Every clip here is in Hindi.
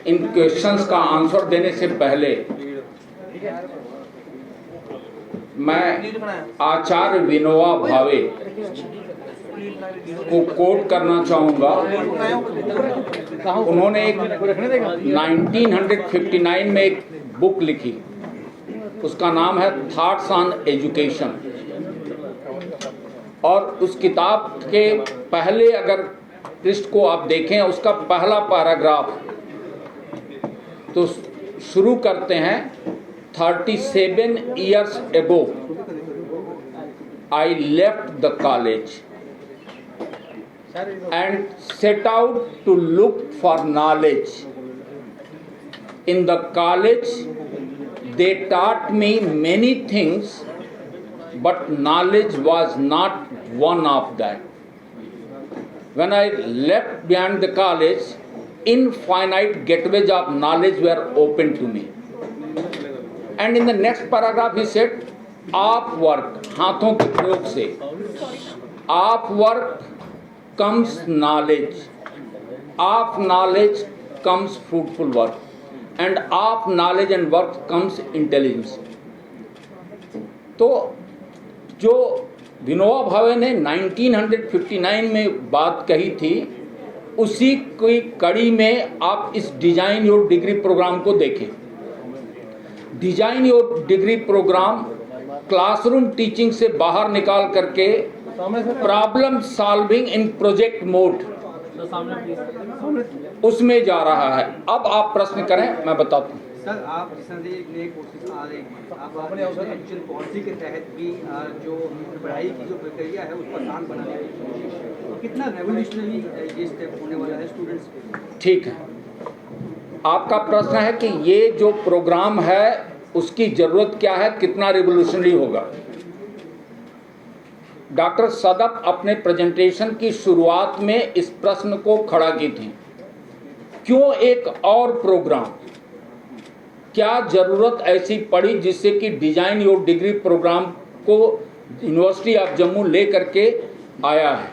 इन क्वेश्चंस का आंसर देने से पहले मैं आचार्य विनोबा भावे को कोट करना चाहूँगा। उन्होंने एक 1959 में एक बुक लिखी, उसका नाम है थॉट्स ऑन एजुकेशन। और उस किताब के पहले अगर पृष्ठ को आप देखें, उसका पहला पैराग्राफ तो शुरू करते हैं 37 years ago I left the college and set out to look for knowledge. In the college they taught me many things, but knowledge was not one of that. When I left beyond the college, infinite gateways of knowledge were open to me. And in the next paragraph he said, आप वर्क, हाथों के प्रयोग से, आप work comes knowledge, of knowledge comes fruitful work, and of knowledge and work comes intelligence. तो जो विनोबा भावे ने 1959 में बात कही थी, उसी की कड़ी में आप इस डिजाइन योर डिग्री प्रोग्राम को देखें। Design your degree program classroom teaching से बाहर निकाल करके problem solving in project mode उसमें जा रहा है। अब आप प्रश्न करें, मैं बताता हूँ। सर, आप जिस तरह से नए कोर्सेज आ रहे हैं, आप एजुकेशन पॉलिसी के तहत भी जो पढ़ाई की जो प्रक्रिया है उसको आसान बनाने की कोशिश है, तो कितना रेवोल्यूशनरी ये स्टेप होने वाला है स्टूडेंट्स के लिए? ठीक है, आपका प्रश्न है कि ये जो प्रोग्राम है उसकी जरूरत क्या है, कितना रिवोल्यूशनरी होगा। डॉक्टर सदफ अपने प्रेजेंटेशन की शुरुआत में इस प्रश्न को खड़ा की थी, क्यों एक और प्रोग्राम, क्या जरूरत ऐसी पड़ी जिससे कि डिजाइन योर डिग्री प्रोग्राम को यूनिवर्सिटी ऑफ जम्मू ले करके आया है।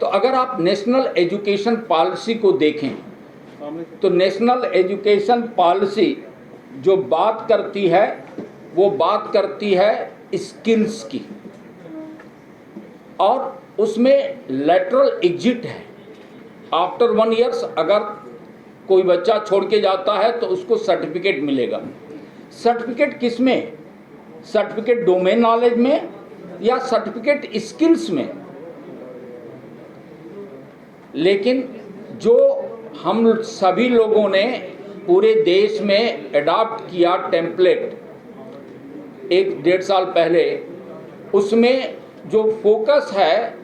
तो अगर आप नेशनल एजुकेशन पॉलिसी को देखें तो नेशनल एजुकेशन पॉलिसी जो बात करती है वो बात करती है स्किल्स की, और उसमें लैटरल एग्जिट है। आफ्टर 1 ईयर्स अगर कोई बच्चा छोड़ के जाता है तो उसको सर्टिफिकेट मिलेगा। सर्टिफिकेट किस में? सर्टिफिकेट डोमेन नॉलेज में या सर्टिफिकेट स्किल्स में? लेकिन जो हम सभी लोगों ने पूरे देश में अडॉप्ट किया टेम्पलेट 1-1.5 साल पहले, उसमें जो फोकस है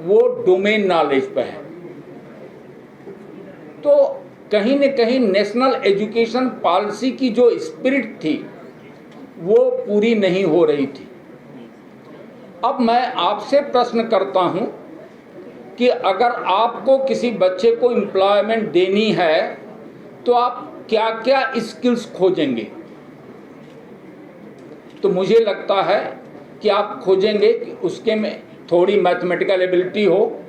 वो डोमेन नॉलेज पे है। तो कहीं न कहीं नेशनल एजुकेशन पॉलिसी की जो स्पिरिट थी वो पूरी नहीं हो रही थी। अब मैं आपसे प्रश्न करता हूं कि अगर आपको किसी बच्चे को एम्प्लॉयमेंट देनी है तो आप क्या क्या स्किल्स खोजेंगे? तो मुझे लगता है कि आप खोजेंगे कि उसके में थोड़ी मैथमेटिकल एबिलिटी हो,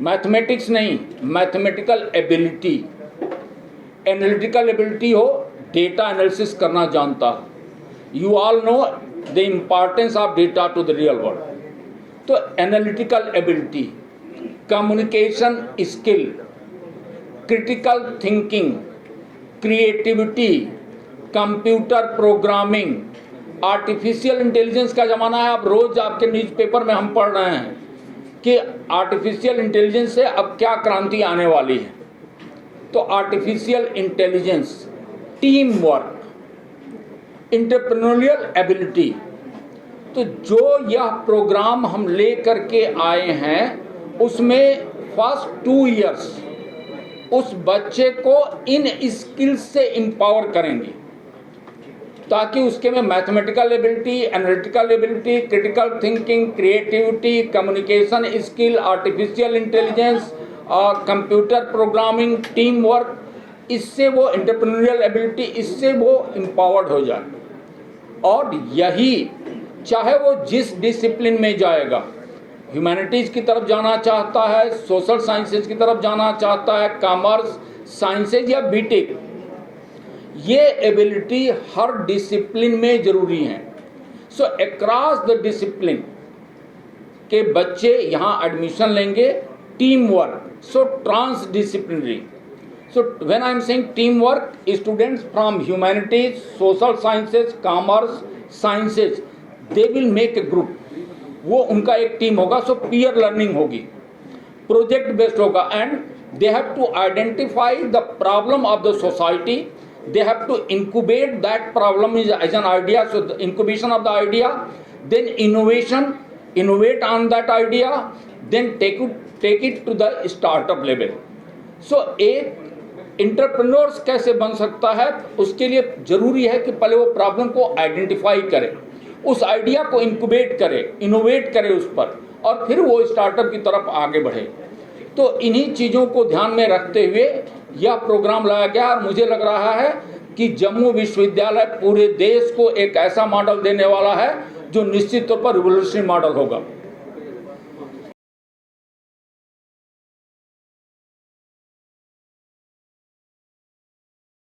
मैथमेटिक्स नहीं, मैथमेटिकल एबिलिटी, एनालिटिकल एबिलिटी हो, डेटा एनालिसिस करना जानता हो। You all know the importance of data to the real world. तो analytical ability, communication skill, critical thinking, creativity, computer programming, artificial intelligence का ज़माना है। अब रोज़ आपके न्यूज़पेपर में हम पढ़ रहे हैं कि आर्टिफिशियल इंटेलिजेंस से अब क्या क्रांति आने वाली है। तो artificial intelligence, team work, entrepreneurial ability. तो जो यह प्रोग्राम हम ले करके आए हैं उसमें फर्स्ट 2 इयर्स उस बच्चे को इन स्किल्स से एम्पावर करेंगे ताकि उसके में mathematical ability, analytical ability, critical thinking, creativity, communication skill, artificial intelligence और कंप्यूटर प्रोग्रामिंग, टीम वर्क, इससे वो एंटरप्रेन्योरियल एबिलिटी, इससे वो एम्पावर्ड हो जाए। और यही चाहे वो जिस डिसिप्लिन में जाएगा, ह्यूमैनिटीज़ की तरफ जाना चाहता है, सोशल साइंसेज की तरफ जाना चाहता है, कॉमर्स, साइंसेज या बीटेक, ये एबिलिटी हर डिसिप्लिन में जरूरी है। सो अक्रॉस द डिसिप्लिन के बच्चे यहाँ एडमिशन लेंगे, team work, so transdisciplinary. So when I am saying teamwork, students from humanities, social sciences, commerce, sciences, they will make a group. वो उनका एक टीम होगा, so peer learning होगी, project based होगा, and they have to identify the problem of the society. They have to incubate that problem as an idea. So the incubation of the idea, then innovate on that idea, then take it to the startup level. So एक इंटरप्रेन्योर्स कैसे बन सकता है, उसके लिए जरूरी है कि पहले वो प्रॉब्लम को आइडेंटिफाई करे, उस आइडिया को इंक्यूबेट करे, इनोवेट करे उस पर, और फिर वो स्टार्टअप की तरफ आगे बढ़े। तो इन्हीं चीज़ों को ध्यान में रखते हुए यह प्रोग्राम लाया गया, और मुझे लग रहा है कि जम्मू विश्वविद्यालय पूरे देश को एक ऐसा मॉडल देने वाला है जो निश्चित तौर पर रिवोल्यूशनरी मॉडल होगा।